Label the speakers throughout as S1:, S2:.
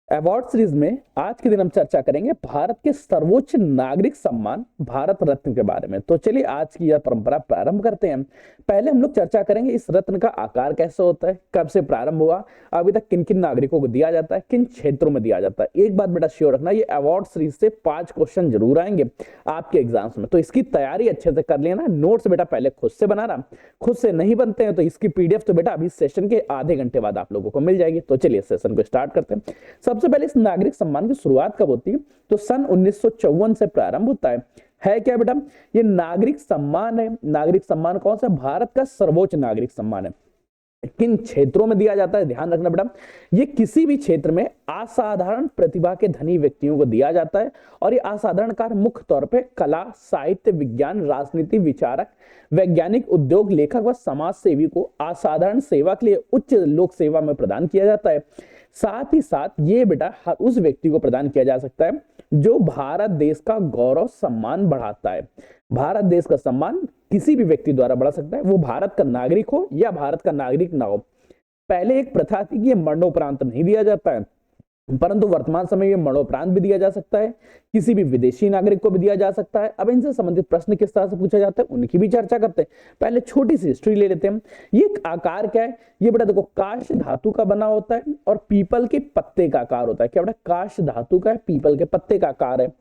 S1: Award series में आज के दिन हम चर्चा करेंगे भारत के सर्वोच्च नागरिक सम्मान भारत रत्न के बारे में। तो चलिए आज की यह परंपरा प्रारंभ करते हैं। पहले हम लोग चर्चा करेंगे इस रत्न का आकार कैसे होता है, कब से प्रारंभ हुआ, अभी तक किन किन नागरिकों को दिया जाता है, किन क्षेत्रों में दिया जाता है। एक बात बेटा श्योर रखना, ये अवार्ड सीरीज से 5 क्वेश्चन जरूर आएंगे आपके एग्जाम्स में, तो इसकी तैयारी अच्छे से कर लेना। नोट्स बेटा पहले खुद से बनाना, खुद से नहीं बनते हैं तो इसकी पीडीएफ तो बेटा अभी सेशन के आधे घंटे बाद आप लोगों को मिल जाएगी। तो चलिए सेशन को स्टार्ट करते हैं। सबसे पहले इस नागरिक सम्मान की शुरुआत कब होती है, तो सन 1954 से प्रारंभ होता है क्या बेटा? ये नागरिक सम्मान है। नागरिक सम्मान कौन सा? भारत का सर्वोच्च नागरिक सम्मान है। किन क्षेत्रों में दिया जाता है, ध्यान रखना बेटा, ये किसी भी क्षेत्र में असाधारण प्रतिभा के धनी व्यक्तियों को दिया जाता है। और ये असाधारण कार्य मुख्य तौर पे कला, साहित्य, विज्ञान, राजनीति, विचारक, वैज्ञानिक, उद्योग, लेखक व समाज सेवी को असाधारण सेवा के लिए उच्च लोक सेवा में प्रदान किया जाता है। साथ ही साथ ये बेटा हर उस व्यक्ति को प्रदान किया जा सकता है जो भारत देश का गौरव सम्मान बढ़ाता है। भारत देश का सम्मान किसी भी व्यक्ति द्वारा बढ़ा सकता है, वो भारत का नागरिक हो या भारत का नागरिक ना हो। पहले एक प्रथा थी कि ये मरणोपरांत नहीं दिया जाता है, परंतु वर्तमान समय में मरणोपरांत भी दिया जा सकता है, किसी भी विदेशी नागरिक को भी दिया जा सकता है। अब इनसे संबंधित प्रश्न किस तरह से पूछा जाता है उनकी भी चर्चा करते हैं। पहले छोटी सी हिस्ट्री ले लेते हैं। ये आकार क्या है? ये बेटा देखो काष्ठ धातु का बना होता है और पीपल के पत्ते का आकार होता है। क्या बेटा? काष्ठ धातु का है, पीपल के पत्ते का आकार है।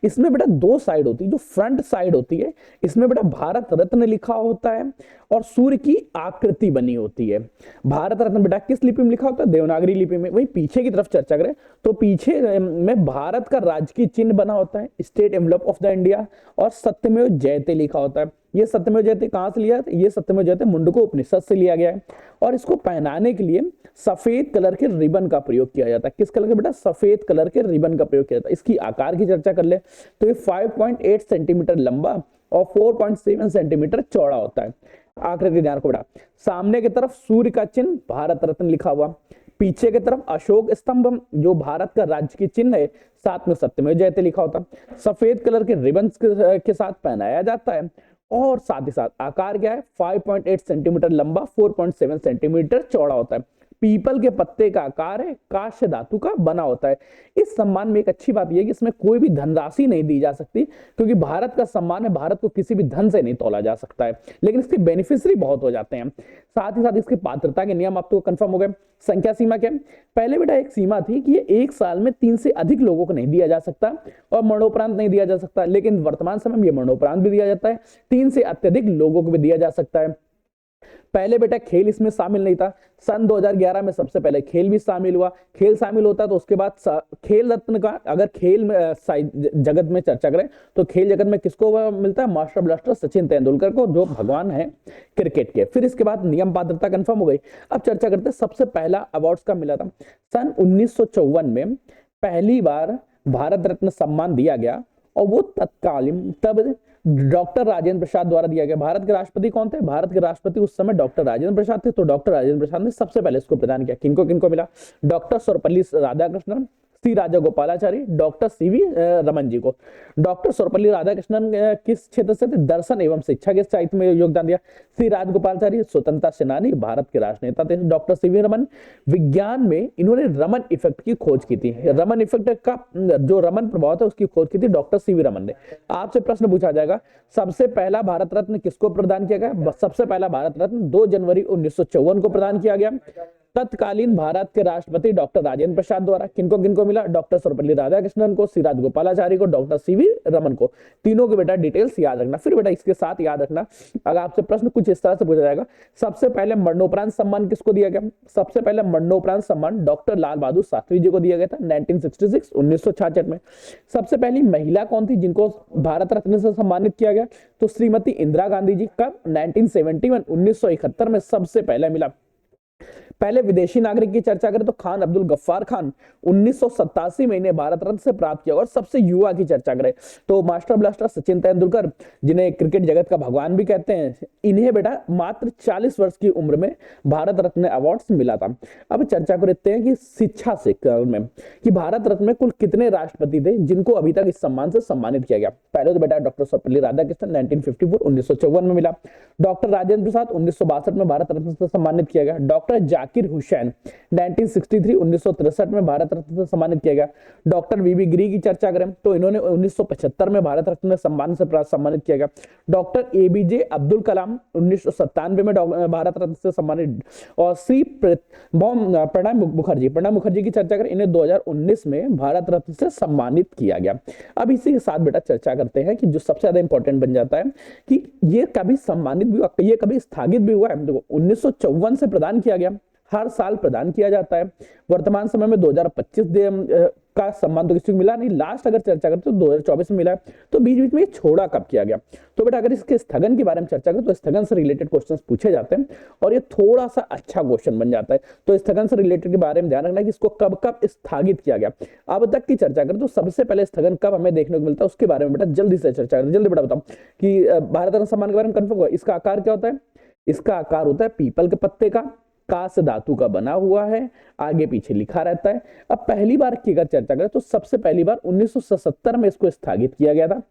S1: इसमें बेटा 2 साइड होती है। जो फ्रंट साइड होती है इसमें बेटा भारत रत्न लिखा होता है और सूर्य की आकृति बनी होती है। भारत रत्न बेटा किस लिपि में लिखा होता है? देवनागरी लिपि में। वही पीछे की तरफ चर्चा करें तो पीछे में भारत का राजकीय चिन्ह बना होता है, state emblem of the India, और सत्यमेव जयते लिखा होता है। ये सत्यमेव जयते कहां से लिया? ये सत्यमेव जयते मुंडको उपनिषद से लिया गया है। और इसको पहनाने के लिए सफेद कलर के रिबन का प्रयोग किया जाता है। किस कलर के बेटा? सफेद कलर के रिबन का प्रयोग किया जाता है। इसकी आकार की चर्चा कर ले तो ये 5.8 सेंटीमीटर लंबा और 4.7 सेंटीमीटर चौड़ा होता है। आकृति ध्यान को बेटा, सामने की तरफ सूर्य का चिन्ह भारत रत्न लिखा हुआ, पीछे की तरफ अशोक स्तंभ जो भारत का राज्य की चिन्ह है, साथ में सत्यमेव जयते लिखा होता है। सफेद कलर के रिबन्स के साथ पहनाया जाता है और साथ ही साथ आकार क्या है? 5.8 सेंटीमीटर लंबा, 4.7 सेंटीमीटर चौड़ा होता है। पीपल के पत्ते का आकार है, काष्ठ धातु का बना होता है। इस सम्मान में एक अच्छी बात यह है कि इसमें कोई भी धनराशि नहीं दी जा सकती, क्योंकि भारत का सम्मान है, भारत को किसी भी धन से नहीं तोला जा सकता है, लेकिन इसके बेनिफिशियरी बहुत हो जाते हैं। साथ ही साथ इसकी पात्रता के नियम आपको कंफर्म हो गए। संख्या सीमा क्या है? पहले बेटा एक सीमा थी कि ये एक साल में 3 से अधिक लोगों को नहीं दिया जा सकता और मरणोपरांत नहीं दिया जा सकता, लेकिन वर्तमान समय में ये मरणोपरांत भी दिया जाता है, 3 से अत्यधिक लोगों को भी दिया जा सकता है। पहले बेटा खेल इसमें शामिल नहीं था। सन 2011 में सबसे पहले खेल भी शामिल हुआ। खेल शामिल होता है तो उसके बाद खेल रत्न का, अगर खेल में जगत में चर्चा करें तो खेल जगत में किसको मिलता है? मास्टर ब्लास्टर सचिन तेंदुलकर को, जो भगवान है क्रिकेट के। फिर इसके बाद नियम पात्रता कंफर्म हो गई। अब चर्चा करते हैं सबसे पहला अवार्ड्स का मिला था। सन 1954 में पहली बार भारत रत्न सम्मान दिया गया और वो तत्कालीन तब डॉक्टर राजेंद्र प्रसाद द्वारा दिया गया। भारत के राष्ट्रपति कौन थे? भारत के राष्ट्रपति उस समय डॉक्टर राजेंद्र प्रसाद थे। तो डॉक्टर राजेंद्र प्रसाद ने सबसे पहले इसको प्रदान किया। किनको किनको मिला? डॉक्टर सर्वपल्ली राधाकृष्णन, सी राजागोपालाचारी, डॉक्टर सीवी रमन जी को। डॉक्टर सर्वपल्ली राधाकृष्णन किस क्षेत्र से थे? दर्शन एवं शिक्षा के साहित्य में योगदान दिया। सी राजगोपालाचारी स्वतंत्रता सेनानी, भारत के राष्ट्रनेता थे। डॉक्टर सीवी रमन विज्ञान में इन्होंने रमन इफेक्ट की खोज की थी। रमन इफेक्ट का जो रमन प्रभाव था उसकी खोज की थी डॉक्टर सीवी रमन ने। आपसे प्रश्न पूछा जाएगा सबसे पहला भारत रत्न किसको प्रदान किया गया? सबसे पहला भारत रत्न 2 जनवरी 1954 को प्रदान किया गया तत्कालीन भारत के राष्ट्रपति डॉक्टर राजेंद्र प्रसाद द्वारा। किनको किनको मिला? डॉक्टर सर्वपल्ली राधाकृष्णन को, सी राजगोपालाचारी को, डॉक्टर सीवी रमन को। तीनों के बेटा डिटेल्स याद रखना। फिर बेटा इसके साथ याद रखना, अगर आपसे प्रश्न कुछ इस तरह से पूछा जाएगा, सबसे पहले मरणोपरांत सम्मान किसको दिया गया? सबसे पहले मरणोपरांत सम्मान डॉक्टर लाल बहादुर शास्त्री जी को दिया गया था 1966 में। सबसे पहली महिला कौन थी जिनको भारत रत्न से सम्मानित किया गया? तो श्रीमती इंदिरा गांधी जी। कब? 1971 में सबसे पहले मिला। पहले विदेशी नागरिक की चर्चा करें तो खान अब्दुल गफ्फार खान 1987 में इन्हें भारत रत्न से प्राप्त किया। और सबसे युवा की चर्चा करें तो मास्टर ब्लास्टर सचिन तेंदुलकर, जिन्हें क्रिकेट जगत का भगवान भी कहते हैं, इन्हें बेटा मात्र 40 वर्ष की उम्र में भारत रत्न अवार्ड मिला था। अब चर्चा करते हैं कि शिक्षा क्षेत्र में कि भारत रत्न में कुल कितने राष्ट्रपति थे जिनको अभी तक इस सम्मान से सम्मानित किया गया। पहले तो बेटा डॉक्टर सर्वपल्ली राधाकृष्णन 1954 1954 में मिला। डॉक्टर राजेंद्र प्रसाद 1962 में भारत रत्न से सम्मानित किया गया। डॉक्टर जाकिर हुसैन 1963 में भारत रत्न से सम्मानित किया गया। डॉक्टर वीवी गिरी की चर्चा करें तो इन्होंने 1975 में भारत रत्न सम्मान से सम्मानित किया गया। डॉक्टर एबीजे अब्दुल कलाम 1997 में भारत रत्न से सम्मानित। और श्री प्रणब मुखर्जी की चर्चा करें, इन्हें 2019 में भारत रत्न से सम्मानित किया गया। अब इसी के साथ बेटा चर्चा करते हैं कि जो सबसे ज्यादा इंपॉर्टेंट बन जाता है कि ये कभी सम्मानित भी हुआ, ये कभी स्थगित भी हुआ है। देखो 1954 से प्रदान किया गया, हर साल प्रदान किया जाता है। वर्तमान समय में 2025 का सम्मान तो किसी को मिला नहीं। लास्ट अगर चर्चा करते तो 2024 में मिला है। तो बीच बीच में ये छोड़ा कब किया गया? तो बेटा अगर इसके स्थगन के बारे में चर्चा करें तो स्थगन से रिलेटेड क्वेश्चंस पूछे जाते हैं और ये थोड़ा सा अच्छा क्वेश्चन बन जाता है। तो स्थगन से रिलेटेड के बारे में ध्यान रखना कि इसको कब कब स्थगित किया गया। अब तक की चर्चा करें तो सबसे पहले स्थगन कब हमें देखने को मिलता है उसके बारे में बेटा जल्दी से चर्चा करें। जल्दी बेटा बताओ कि भारत रत्न सम्मान के बारे में कंफर्म हुआ। इसका आकार क्या होता है? इसका आकार होता है पीपल के पत्ते का, कांस्य धातु का बना हुआ है, आगे पीछे लिखा रहता है। अब पहली बार की अगर चर्चा करें तो सबसे पहली बार 1977 में इसको स्थगित किया गया था।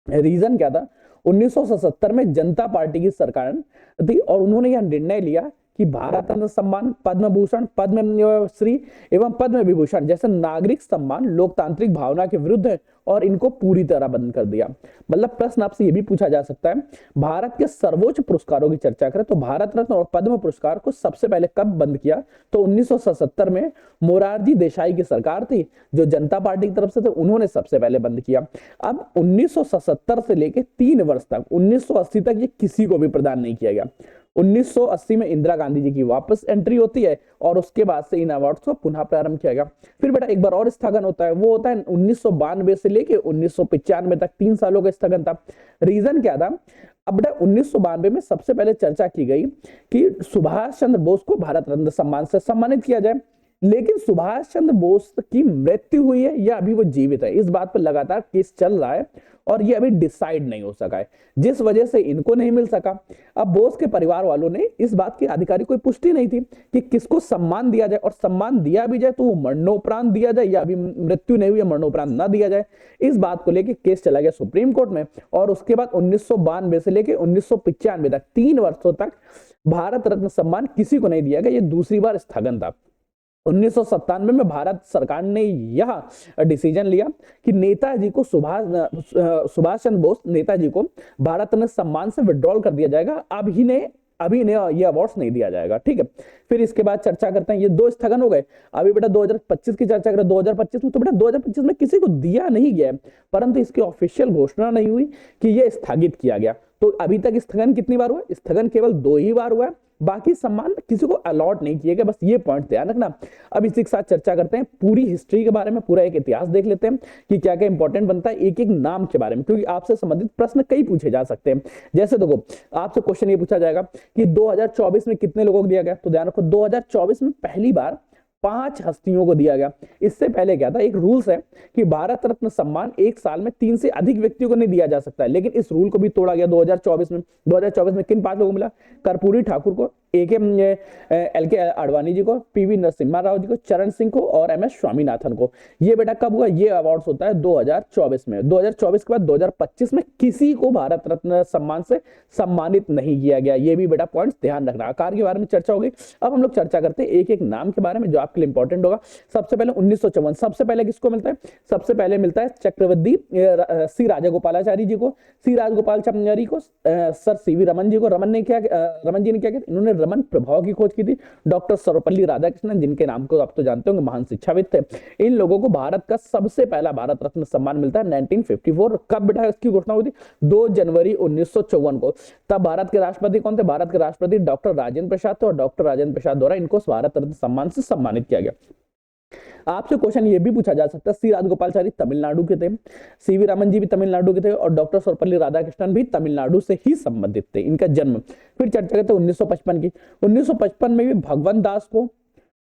S1: रीजन क्या था? 1977 में जनता पार्टी की सरकार थी और उन्होंने यह निर्णय लिया कि भारत रत्न सम्मान, पद्म भूषण, पद्मश्री एवं पद्म विभूषण जैसे नागरिक सम्मान लोकतांत्रिक भावना के विरुद्ध है और इनको पूरी तरह बंद कर दिया। मतलब प्रश्न आपसे यह भी पूछा जा सकता है, भारत के सर्वोच्च पुरस्कारों की चर्चा करें तो भारत रत्न और पद्म पुरस्कार को सबसे पहले कब बंद किया? तो 1977 में मोरारजी देसाई की सरकार थी जो जनता पार्टी की तरफ से थे, उन्होंने सबसे पहले बंद किया। अब 1977 से लेकर 3 वर्ष तक 1980 तक ये किसी को भी प्रदान नहीं किया गया। 1980 में इंदिरा गांधी जी की वापस एंट्री होती है और उसके बाद से इन अवार्ड्स को पुनः प्रारंभ किया गया। फिर बेटा एक बार और स्थगन होता है, वो होता है 1992 से लेके 1995 तक 3 सालों का स्थगन था। रीजन क्या था? अब बेटा 1992 में सबसे पहले चर्चा की गई कि सुभाष चंद्र बोस को भारत रत्न सम्मान से सम्मानित किया जाए, लेकिन सुभाष चंद्र बोस की मृत्यु हुई है या अभी वो जीवित है, इस बात पर लगातार केस चल रहा है और ये अभी डिसाइड नहीं हो सका है, जिस वजह से इनको नहीं मिल सका। अब बोस के परिवार वालों ने इस बात की आधिकारिक कोई पुष्टि नहीं थी कि किसको सम्मान दिया जाए, और सम्मान दिया भी जाए तो वो मरणोपरांत दिया जाए या अभी मृत्यु नहीं हुई है मरणोपरांत ना दिया जाए। इस बात को लेकर केस चला गया सुप्रीम कोर्ट में और उसके बाद 1992 से लेकर 1995 तक 3 वर्षों तक भारत रत्न सम्मान किसी को नहीं दिया गया। ये दूसरी बार स्थगन था। 1997 में भारत सरकार ने यह डिसीजन लिया कि नेताजी को सुभाष चंद्र बोस नेताजी को भारत रत्न सम्मान से विड्रॉल कर दिया जाएगा। अभी ने ये अवार्ड्स नहीं दिया जाएगा। ठीक है, फिर इसके बाद चर्चा करते हैं, ये 2 स्थगन हो गए। अभी बेटा 2025 की चर्चा करें। 2025 में तो बेटा 2025 में किसी को दिया नहीं गया है, परंतु इसकी ऑफिशियल घोषणा नहीं हुई कि ये स्थगित किया गया। तो अभी तक स्थगन कितनी बार हुआ? स्थगन केवल 2 ही बार हुआ है, बाकी सम्मान किसी को अलॉट नहीं किए गए। बस ये पॉइंट ध्यान रखना। अब इसी के साथ चर्चा करते हैं पूरी हिस्ट्री के बारे में, पूरा एक इतिहास देख लेते हैं कि क्या क्या इंपॉर्टेंट बनता है एक एक नाम के बारे में, क्योंकि आपसे संबंधित प्रश्न कई पूछे जा सकते हैं। जैसे देखो आपसे क्वेश्चन ये पूछा जाएगा कि 2024 में कितने लोगों को दिया गया, तो ध्यान रखो 2024 में पहली बार 5 हस्तियों को दिया गया। इससे पहले क्या था, एक रूल्स है कि भारत रत्न सम्मान एक साल में 3 से अधिक व्यक्तियों को नहीं दिया जा सकता है, लेकिन इस रूल को भी तोड़ा गया 2024 में। 2024 में किन 5 लोगों को मिला? कर्पूरी ठाकुर को, एल के आडवाणी जी को, पीवी नरसिम्हा राव जी को, चरण सिंह को और एम एस स्वामीनाथन को। ये बेटा कब हुआ? ये अवार्ड्स होता है 2024 में। 2024 के बाद 2025 में किसी को भारत रत्न सम्मान से सम्मानित नहीं किया गया। ये भी बेटा पॉइंट्स ध्यान रखना। आकार के बारे में चर्चा हो गई। अब हम लोग चर्चा करते हैं एक एक नाम के बारे में जो आपके लिए इंपॉर्टेंट होगा। सबसे पहले 1954 सबसे पहले किसको मिलता है? सबसे पहले मिलता है चक्रवर्ती सी राजागोपालाचारी जी को, सी राजगोपालाचारी को, सर सीवी रमन जी को। रमन जी ने क्या किया? इन्होंने रमन प्रभाव की खोज की थी। डॉक्टर सर्वपल्ली राधाकृष्णन, जिनके नाम को आप तो जानते होंगे, महान शिक्षाविद थे। इन लोगों को भारत का सबसे पहला भारत रत्न सम्मान मिलता है 1954। कब बेटा इसकी घोषणा हुई थी? 2 जनवरी 1954 को। तब भारत के राष्ट्रपति कौन थे? भारत के राष्ट्रपति डॉक्टर राजेंद्र प्रसाद थे और डॉक्टर राजेंद्र प्रसाद द्वारा इनको भारत रत्न सम्मान से सम्मानित किया गया। आपसे क्वेश्चन ये भी पूछा जा सकता है, सी राजगोपालाचारी तमिलनाडु के थे, सीवी रामन जी भी तमिलनाडु के थे और डॉक्टर सर्वपल्ली राधाकृष्णन भी तमिलनाडु से ही संबंधित थे, इनका जन्म। फिर चर्चा करते हैं 1955 की। 1955 में भी भगवंत दास को,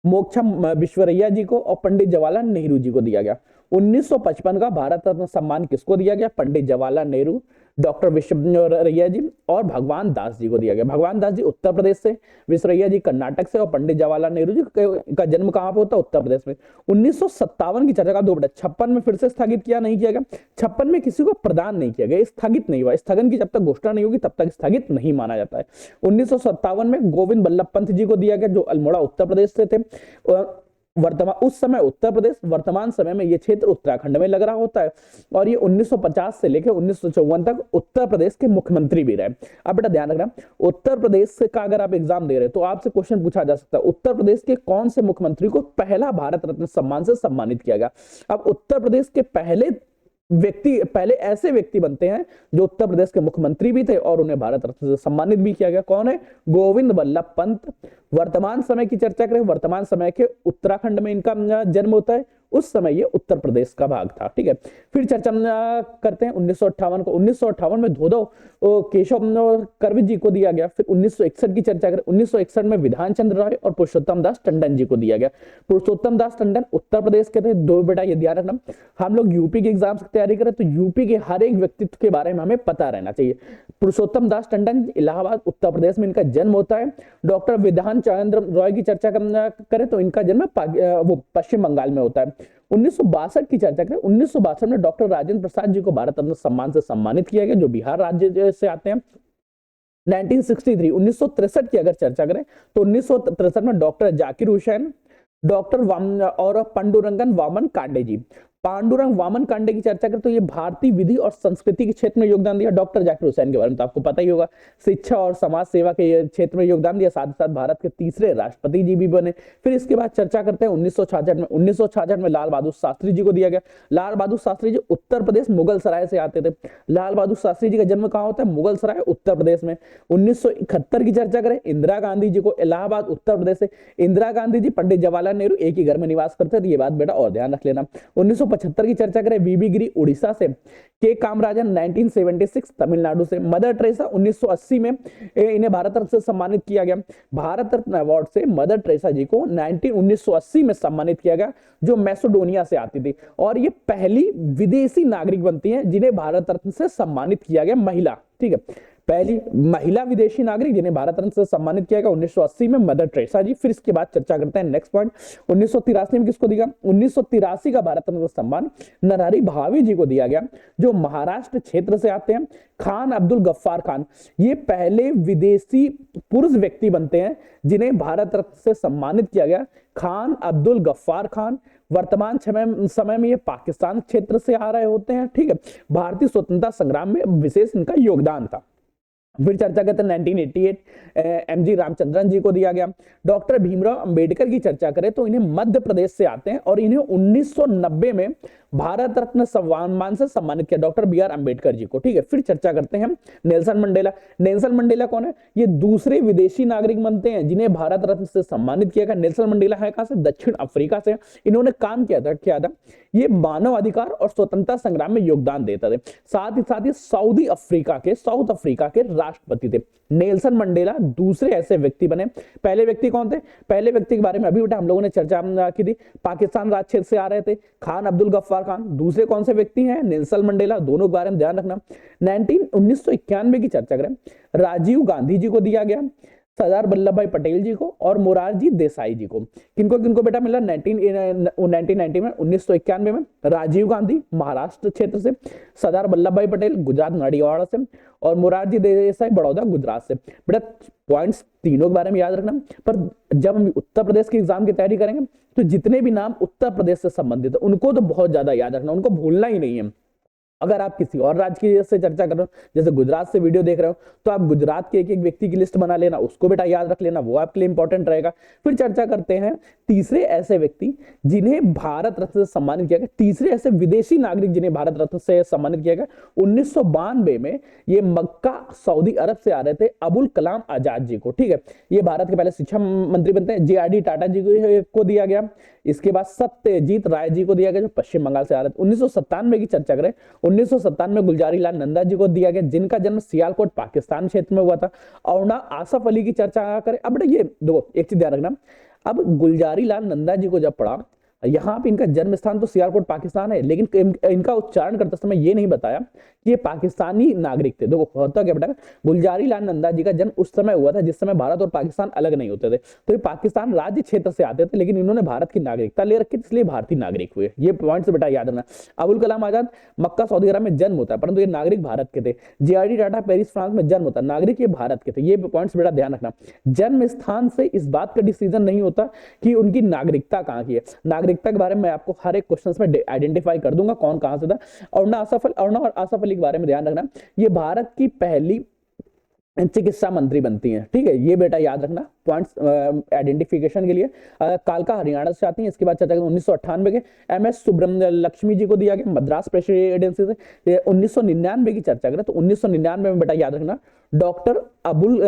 S1: मोक्षम विश्वरैया जी को और पंडित जवाहरलाल नेहरू जी को दिया गया। 1955 का भारत रत्न सम्मान किसको दिया गया? पंडित जवाहरलाल नेहरू, डॉक्टर विश्वेश्वरैया जी और भगवान दास जी को दिया गया। भगवान दास जी उत्तर प्रदेश से, विश्वेश्वरैया जी कर्नाटक से और पंडित जवाहरलाल नेहरू जी का जन्म कहां पे होता है? उत्तर प्रदेश में। 1957 की चर्चा का 2 बेटा 56 में फिर से स्थगित किया, नहीं किया गया। 56 में किसी को प्रदान नहीं किया गया, स्थगित नहीं हुआ। स्थगन की जब तक घोषणा नहीं होगी तब तक स्थगित नहीं माना जाता है। 1957 में गोविंद बल्लभ पंत जी को दिया गया, जो अल्मोड़ा उत्तर प्रदेश से थे। वर्तमान उस समय उत्तर प्रदेश, वर्तमान समय में ये क्षेत्र उत्तराखंड में लग रहा होता है। और ये 1950 से लेकर 1954 तक उत्तर प्रदेश के मुख्यमंत्री भी रहे। अब बेटा ध्यान रखना, उत्तर प्रदेश का अगर आप एग्जाम दे रहे हैं तो आपसे क्वेश्चन पूछा जा सकता है, उत्तर प्रदेश के कौन से मुख्यमंत्री को पहला भारत रत्न सम्मान से सम्मानित किया गया? अब उत्तर प्रदेश के पहले ऐसे व्यक्ति बनते हैं जो उत्तर प्रदेश के मुख्यमंत्री भी थे और उन्हें भारत रत्न से सम्मानित भी किया गया। कौन है? गोविंद बल्लभ पंत। वर्तमान समय की चर्चा करें, वर्तमान समय के उत्तराखंड में इनका जन्म होता है, उस समय ये उत्तर प्रदेश का भाग था। ठीक है, फिर चर्चा करते हैं 1958 को। 1958 में धोदो केशव करवित जी को दिया गया। फिर 1961 की चर्चा करें, 1961 में विधान चंद्र राय और पुरुषोत्तम दास टंडन जी को दिया गया। पुरुषोत्तम दास टंडन उत्तर प्रदेश के थे। दो बेटा ये ध्यान रखना, हम लोग यूपी के एग्जाम की तैयारी करें तो यूपी के हर एक व्यक्तित्व के बारे में हमें पता रहना चाहिए। पुरुषोत्तम दास टंडन इलाहाबाद उत्तर प्रदेश में इनका जन्म होता है। डॉक्टर विधान चंद्र रॉय की चर्चा करें तो इनका जन्म वो पश्चिम बंगाल में होता है। 1962 की चर्चा करें, 1962 में डॉक्टर राजेंद्र प्रसाद जी को भारत रत्न सम्मान से सम्मानित किया गया, जो बिहार राज्य से आते हैं। 1963 की अगर चर्चा करें तो 1963 में डॉक्टर जाकिर हुसैन, डॉक्टर और पांडुरंगन वामन कांडे जी। पांडुरंग वामन कांडे की चर्चा करें तो ये भारतीय विधि और संस्कृति के क्षेत्र में योगदान दिया। डॉक्टर जाकिर हुसैन के बारे में तो आपको पता ही होगा, शिक्षा और समाज सेवा के क्षेत्र में योगदान दिया, साथ ही साथ भारत के तीसरे राष्ट्रपति जी भी बने। फिर इसके बाद चर्चा करते हैं 1966 में लाल बहादुर शास्त्री जी को दिया गया। लाल बहादुर शास्त्री जी उत्तर प्रदेश मुगल सराय से आते थे। लाल बहादुर शास्त्री जी का जन्म कहाँ होता है? मुगल सराय उत्तर प्रदेश में। 1971 की चर्चा करें, इंदिरा गांधी जी को, इलाहाबाद उत्तर प्रदेश से। इंदिरा गांधी जी पंडित जवाहरलाल नेहरू एक ही घर में निवास करते थे, ये बात बेटा और ध्यान रख लेना। 1975 की चर्चा करें, वीबी गिरी उड़ीसा से। के कामराजन 1976 तमिलनाडु से। मदर टेरेसा 1980 में इन्हें भारत रत्न से सम्मानित किया गया। भारत रत्न अवार्ड से मदर टेरेसा जी को 1980 में सम्मानित किया गया, जो मैसेडोनिया से आती थी। और ये पहली विदेशी नागरिक बनती हैं जिन्हें भारत रत्न से सम्मानित किया गया, महिला। ठीक है, पहली महिला विदेशी नागरिक जिन्हें भारत रत्न से सम्मानित किया गया 1980 में मदर टेरेसा जी। फिर इसके बाद चर्चा करते हैं नेक्स्ट पॉइंट, 1983 में किसको दिया? 1983 का भारत रत्न सम्मान नरहरि भावे जी को दिया गया, जो महाराष्ट्र क्षेत्र से आते हैं। खान अब्दुल गफ्फार खान, ये पहले विदेशी पुरुष व्यक्ति बनते हैं जिन्हें भारत रत्न से सम्मानित किया गया। खान अब्दुल गफ्फार खान वर्तमान समय में ये पाकिस्तान क्षेत्र से आ रहे होते हैं। ठीक है, भारतीय स्वतंत्रता संग्राम में विशेष इनका योगदान था। फिर चर्चा करते हैं 1988 एमजी रामचंद्रन जी को दिया गया। डॉक्टर भीमराव अंबेडकर की चर्चा करें तो इन्हें मध्य प्रदेश से आते हैं और इन्हें 1990 में भारत रत्न सम्मान से सम्मानित किया, doctor B are Ambedkar ji को। ठीक है, फिर चर्चा करते हैं नेल्सन मंडेला। नेल्सन मंडेला कौन है? ये दूसरे विदेशी नागरिक बनते हैं जिन्हें भारत रत्न से सम्मानित किया गया। नेल्सन मंडेला है कहां से? दक्षिण अफ्रीका से। इन्होंने काम किया था, ये मानव अधिकार और स्वतंत्रता संग्राम में योगदान देते थे। साथ ही साउथ अफ्रीका के राष्ट्रपति थे। नेल्सन मंडेला दूसरे ऐसे व्यक्ति बने। पहले व्यक्ति कौन थे? पहले व्यक्ति के बारे में अभी बेटा हम लोगों ने चर्चा की थी, पाकिस्तान राज्य क्षेत्र से आ रहे थे, खान अब्दुल गफ्फार खान। दूसरे कौन से व्यक्ति हैं? Nelson Mandela. दोनों के बारे में ध्यान रखना। 1991 की चर्चा करें, राजीव गांधी जी को दिया गया, सरदार वल्लभ भाई पटेल जी को और मोरारजी देसाई जी को। किनको बेटा मिला 1990 में? 1991 में राजीव गांधी महाराष्ट्र क्षेत्र से, सरदार वल्लभ भाई पटेल गुजरात नडियावाड़ा से और मोरारजी देसाई बड़ौदा गुजरात से। बेटा पॉइंट्स तीनों के बारे में याद रखना, पर जब हम उत्तर प्रदेश के एग्जाम की तैयारी करेंगे तो जितने भी नाम उत्तर प्रदेश से संबंधित है उनको तो बहुत ज्यादा याद रखना, उनको भूलना ही नहीं है। अगर आप किसी और राज्य की से चर्चा कर रहे हो, जैसे गुजरात से वीडियो देख रहे हो, तो आप गुजरात के एक एक व्यक्ति की लिस्ट बना लेना, उसको बेटा याद रख लेना, वो आपके लिए इंपॉर्टेंट रहेगा। फिर चर्चा करते हैं तीसरे ऐसे व्यक्ति जिन्हें भारत रत्न से सम्मानित किया गया, तीसरे ऐसे विदेशी नागरिक जिन्हें भारत रत्न से सम्मानित किया गया। 1992 में ये मक्का सऊदी अरब से आ रहे थे, अबुल कलाम आजाद जी को। ठीक है, ये भारत के पहले शिक्षा मंत्री बनते हैं। JRD टाटा जी को दिया गया। इसके बाद सत्यजीत राय जी को दिया गया, जो पश्चिम बंगाल से आ रहे थे। 1997 की चर्चा करें, 1997 में गुलजारी लाल नंदा जी को दिया गया, जिनका जन्म सियालकोट पाकिस्तान क्षेत्र में हुआ था। और आसफ अली की चर्चा करें, अब ये देखो एक चीज ध्यान रखना, अब गुलजारी लाल नंदा जी को जब पढ़ा यहाँ पे इनका जन्म स्थान तो सियालकोट पाकिस्तान है, लेकिन इनका उच्चारण करते समय ये नहीं बताया कि ये पाकिस्तानी नागरिक थे। देखो होता क्या बेटा, गुलजारी लाल नंदा जी का जन्म उस समय हुआ था जिस समय भारत और पाकिस्तान अलग नहीं होते थे, तो ये पाकिस्तान राज्य क्षेत्र से आते थे, लेकिन इन्होंने भारत की नागरिकता ले रखी थी, इसलिए भारतीय नागरिक हुए। ये पॉइंट से बेटा याद रखना। अबुल कलाम आजाद मक्का सऊदी अरब में जन्म होता है, परंतु ये नागरिक भारत के थे। जेआरडी टाटा पेरिस फ्रांस में जन्म होता है, नागरिक ये भारत के थे। ये पॉइंट्स बेटा ध्यान रखना। जन्म स्थान से इस बात का डिसीजन नहीं होता कि उनकी नागरिकता कहाँ की है। नागरिकता के बारे में आपको हर एक क्वेश्चन में आइडेंटिफाई कर दूंगा कौन कहां से था। अरुणा और आसफ अली के बारे में ध्यान रखना, ये भारत की पहली चिकित्सा मंत्री बनती हैं, ठीक है, ये बेटा याद रखना पॉइंट्स आइडेंटिफिकेशन के लिए। कालका हरियाणा से आती हैं। इसके बाद चर्चा करें 1998 के एमएस सुब्रमण्य लक्ष्मी जी को दिया गया मद्रास प्रेसिडेंसी से। 1999 की चर्चा करें तो 1999 में बेटा याद रखना डॉक्टर अबुल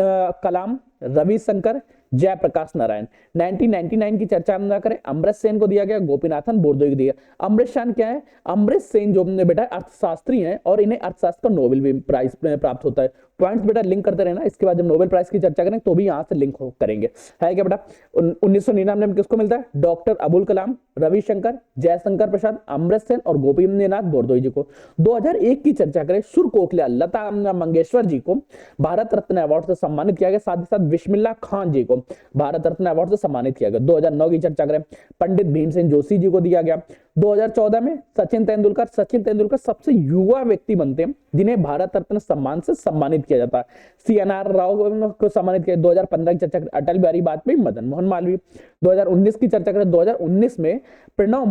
S1: कलाम, रविशंकर, जयप्रकाश नारायण। 1999 की चर्चा हम ना करें, अमृत सेन को दिया गया, गोपीनाथन बोरदोई को दिया। अमृत सेन क्या है? अमृत सेन जो बेटा अर्थशास्त्री हैं और इन्हें अर्थशास्त्र का नोबेल भी प्राइज प्राप्त होता है। पॉइंट्स बेटा लिंक करते रहना, इसके बाद जब नोबेल प्राइज की चर्चा करें तो भी यहां से लिंक करेंगे। है क्या बेटा? 1999 में किसको मिलता है? डॉक्टर अबुल कलाम, रविशंकर, जयशंकर प्रसाद, अमृत सेन और गोपीनाथ बोरदोई जी को। 2001 की चर्चा करें, सुर कोकिला लता मंगेशकर जी को भारत रत्न अवार्ड से सम्मानित किया गया, साथ ही साथ बिस्मिल्लाह खान जी को भारत रत्न अवार्ड से सम्मानित किया गया। 2009 की चर्चा करें, पंडित भीमसेन जोशी जी को दिया गया। 2014 में सचिन तेंदुलकर सबसे युवा व्यक्ति बनते हैं जिन्हें भारत रत्न सम्मान से सम्मानित किया जाता है। सीएनआर राव को सम्मानित किया। 2015 की चर्चा करें, अटल बिहारी वाजपेयी, मदन मोहन मालवीय। 2019 की चर्चा करें, 2019 में प्रणब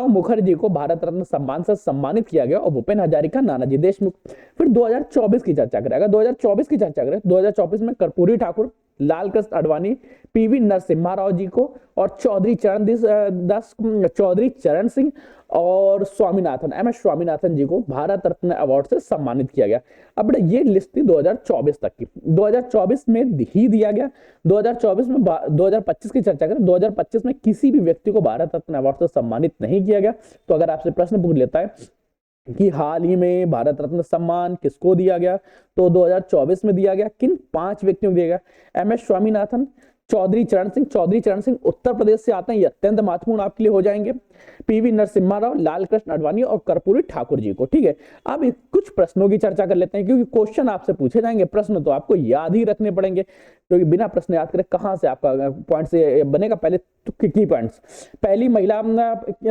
S1: मुखर्जी को भारत रत्न सम्मान से सम्मानित किया गया और भूपेन हजारिका, नानाजी देशमुख। फिर 2024 की चर्चा करें, अगर 2024 की चर्चा करें, 2024 में कर्पूरी ठाकुर, लाल कृष्ण आडवाणी, पीवी नरसिम्हा राव जी को और चौधरी चरण सिंह और स्वामीनाथन, एम एस स्वामीनाथन जी को भारत रत्न अवार्ड से सम्मानित किया गया। अब ये लिस्ट थी 2024 तक की, 2024 में ही दिया गया। 2024 में 2025 की चर्चा करें, 2025 में किसी भी व्यक्ति को भारत रत्न अवार्ड से सम्मानित नहीं किया गया। तो अगर आपसे प्रश्न पूछ लेता है कि हाल ही में भारत रत्न सम्मान किसको दिया गया, तो 2024 में दिया गया। किन 5 व्यक्तियों को दिया गया? एम एस स्वामीनाथन, चौधरी चरण सिंह उत्तर प्रदेश से आते हैं, ये अत्यंत महत्वपूर्ण आपके लिए हो जाएंगे। पीवी नरसिम्हा राव, लाल कृष्ण आडवाणी और कर्पूरी ठाकुर जी को, ठीक है। अब कुछ प्रश्नों की चर्चा कर लेते हैं, क्योंकि क्वेश्चन आपसे पूछे जाएंगे, प्रश्न तो आपको याद ही रखने पड़ेंगे, क्योंकि बिना प्रश्न याद करे कहां से आपका पॉइंट से बनेगा। पहले की पॉइंट्स, पहली महिला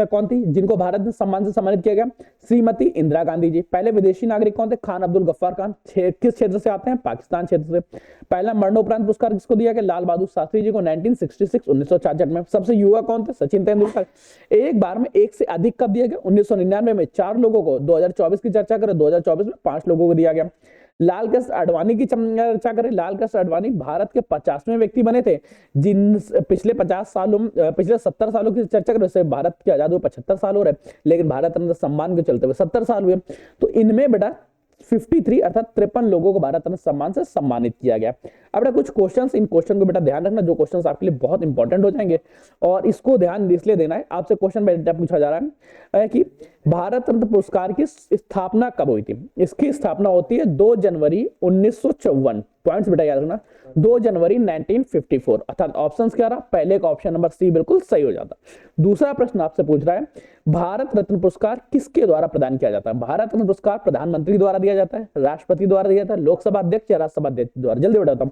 S1: कौन थी जिनको भारत ने सम्मान से सम्मानित किया गया? श्रीमती इंदिरा गांधी जी। पहले विदेशी नागरिक कौन थे? खान अब्दुल गफ्फार खान। किस क्षेत्र से आते हैं? पाकिस्तान क्षेत्र से। पहला मरणोपरांत पुरस्कार किसको दिया गया? लाल बहादुर शास्त्री जी को 1966 में। सबसे युवा कौन थे? सचिन तेंदुलकर। एक बार में एक से अधिक कब दिया गया? 1999 में 4 लोगों को। 2024 की चर्चा करें, 2024 में 5 लोगों को दिया गया। लाल कृष्ण आडवाणी की चर्चा करें, लाल कृष्ण आडवाणी भारत के 50वें व्यक्ति बने थे जिन पिछले 70 सालों की चर्चा करें, वैसे भारत की आजादी हुए 75 साल हो रहे, लेकिन भारत रत्न सम्मान के चलते हुए 70 साल हुए। तो इनमें बेटा 53 अर्थात 53 लोगों को भारत रत्न सम्मान से सम्मानित किया गया। अब बेटा कुछ क्वेश्चंस, इन क्वेश्चन को बेटा ध्यान रखना, जो क्वेश्चंस आपके लिए बहुत इंपॉर्टेंट हो जाएंगे, और इसको ध्यान इसलिए देना है, आपसे क्वेश्चन बेटा पूछा जा रहा है कि भारत रत्न पुरस्कार की स्थापना कब हुई थी? इसकी स्थापना होती है 2 जनवरी 1954। पॉइंट्स बेटा याद रखना, 2 जनवरी 1954, अर्थात ऑप्शंस क्या रहा? पहले का ऑप्शन नंबर सी बिल्कुल सही हो जाता। दूसरा प्रश्न आपसे पूछ रहा है, भारत रत्न पुरस्कार किसके द्वारा प्रदान किया जाता है? भारत रत्न पुरस्कार प्रधानमंत्री द्वारा दिया जाता है, राष्ट्रपति द्वारा दिया जाता है, लोकसभा अध्यक्ष या राज्यसभा अध्यक्ष द्वारा? जल्दी बताता हूं।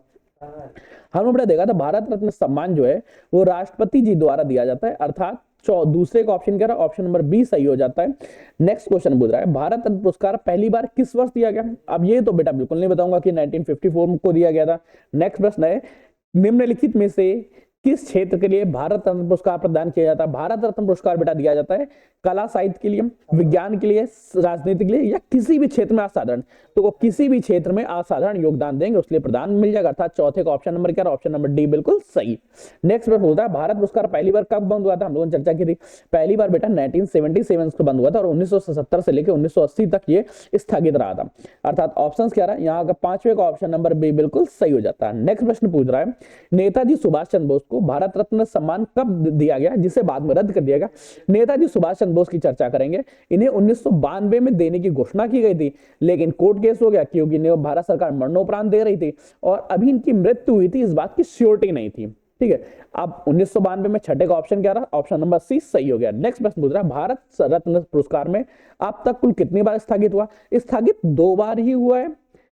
S1: हमने बेटा देखा था भारत रत्न सम्मान जो है वो राष्ट्रपति जी द्वारा दिया जाता है, अर्थात दूसरे का ऑप्शन क्या रहा? ऑप्शन नंबर बी सही हो जाता है। नेक्स्ट क्वेश्चन पूछ रहा है, भारत रत्न पुरस्कार पहली बार किस वर्ष दिया गया? अब ये तो बेटा बिल्कुल नहीं बताऊंगा कि 1954 को दिया गया था। नेक्स्ट प्रश्न है, निम्नलिखित में से किस क्षेत्र के लिए भारत रत्न पुरस्कार प्रदान किया जाता है? भारत रत्न पुरस्कार बेटा दिया जाता है कला साहित्य के लिए, विज्ञान के लिए, राजनीति के लिए, या किसी भी क्षेत्र में असाधारण। तो वो किसी भी क्षेत्र में असाधारण योगदान देंगे उसके लिए प्रदान मिल जाएगा, अर्थात चौथे का ऑप्शन नंबर क्या? ऑप्शन नंबर डी बिल्कुल सही। नेक्स्ट प्रश्न होता है, भारत पुरस्कार पहली बार कब बंद हुआ था? हम लोगों ने चर्चा की थी, पहली बार बेटा 1977 को बंद हुआ था और 1970 से लेकर 1980 तक ये स्थगित रहा था, अर्थात ऑप्शन क्या रहा है यहाँ का? 5वें का ऑप्शन नंबर बी बिल्कुल सही हो जाता है। नेक्स्ट प्रश्न पूछ रहा है, नेताजी सुभाष चंद्र बोस को भारत रत्न सम्मान कब दिया गया जिसे बाद में रद्द कर दिया गया? नेताजी सुभाष चंद्र बोस की चर्चा करेंगे। इन्हें 1992 में देने की घोषणा की गई थी, लेकिन कोर्ट केस हो गया क्योंकि भारत सरकार मरणोपरांत दे रही थी और अभी इनकी मृत्यु हुई थी, इस बात की श्योरिटी नहीं थी। ठीक है। अब 1992 में छठे का ऑप्शन क्या रहा? ऑप्शन नंबर सी सही हो गया। नेक्स्ट प्रश्न पूछ रहा है, भारत रत्न पुरस्कार में अब तक कुल कितनी बार स्थगित हुआ? स्थगित 2 बार ही हुआ है,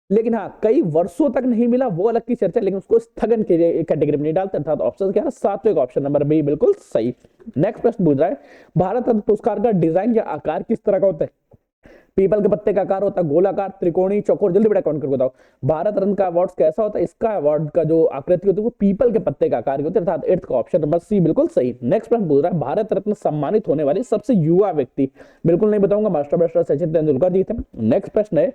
S1: लेकिन हाँ कई वर्षों तक नहीं मिला, वो अलग की चर्चा, लेकिन उसको स्थगन की कैटेगरी में नहीं डालते, अर्थात ऑप्शन क्या है? सातवें का ऑप्शन नंबर बी बिल्कुल सही। नेक्स्ट प्रश्न पूछ रहा है, भारत रत्न पुरस्कार का डिजाइन या आकार किस तरह का होता है? पीपल के पत्ते का आकार होता है, गोलाकार, त्रिकोणी, चौकोर? जल्दी बेटा काउंट करके बताओ, भारत रत्न का अवार्ड कैसा होता है? इसका अवार्ड का जो आकृति होती है वो पीपल के पत्ते का आकार की होती है, अर्थात 8th का ऑप्शन नंबर सी बिल्कुल सही। नेक्स्ट प्रश्न पूछ रहा है, भारत रत्न सम्मानित होने वाले सबसे युवा व्यक्ति? बिल्कुल नहीं बताऊंगा, मास्टर ब्लास्टर सचिन तेंदुलकर जी थे। नेक्स्ट प्रश्न है,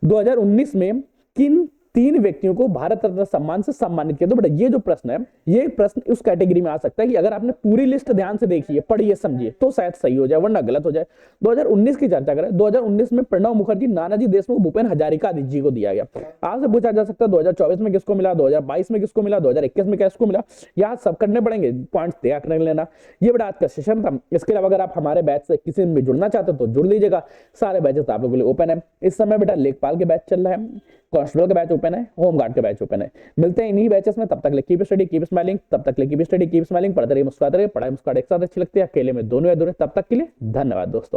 S1: 2019 में किन 3 व्यक्तियों को भारत रत्न सम्मान से सम्मानित किया? तो बेटा ये जो प्रश्न है, ये प्रश्न उस कैटेगरी में आ सकता है कि अगर आपने पूरी लिस्ट ध्यान से देखी है, पढ़िए, समझिए, तो शायद सही हो जाए, वरना गलत हो जाए। 2019 की चर्चा करें, 2019 में प्रणब मुखर्जी, नानाजी देशमुख, भूपेन हजारिका जी को दिया गया। आपसे पूछा जा सकता है 2024 में किसको मिला, 2022 में किसको मिला, 2021 में किसको मिला? यहाँ सब करने पड़ेंगे, पॉइंट्स तैयार कर लेना। ये बड़ा आज का सेशन था। इसके अलावा अगर आप हमारे बैच से किसी में जुड़ना चाहते हो तो जुड़ लीजिएगा, सारे बैचेस आप लोगों के लिए ओपन है। इस समय बेटा लेखपाल के बैच चल रहा है, कांस्टेबल का बैच ओपन है, होमगार्ड का बैच ओपन है। मिलते हैं इन्हीं बैचेस में, तब तक कीप स्टडी कीप स्माइलिंग, तब तक कीप स्टडी कीप स्माइलिंग, पढ़ते रहिए, मुस्कुराते रहिए। पढ़ाई मुस्कुराहट एक साथ अच्छी लगती है, अकेले में दोनों अधूरे। तब तक के लिए धन्यवाद दोस्तों।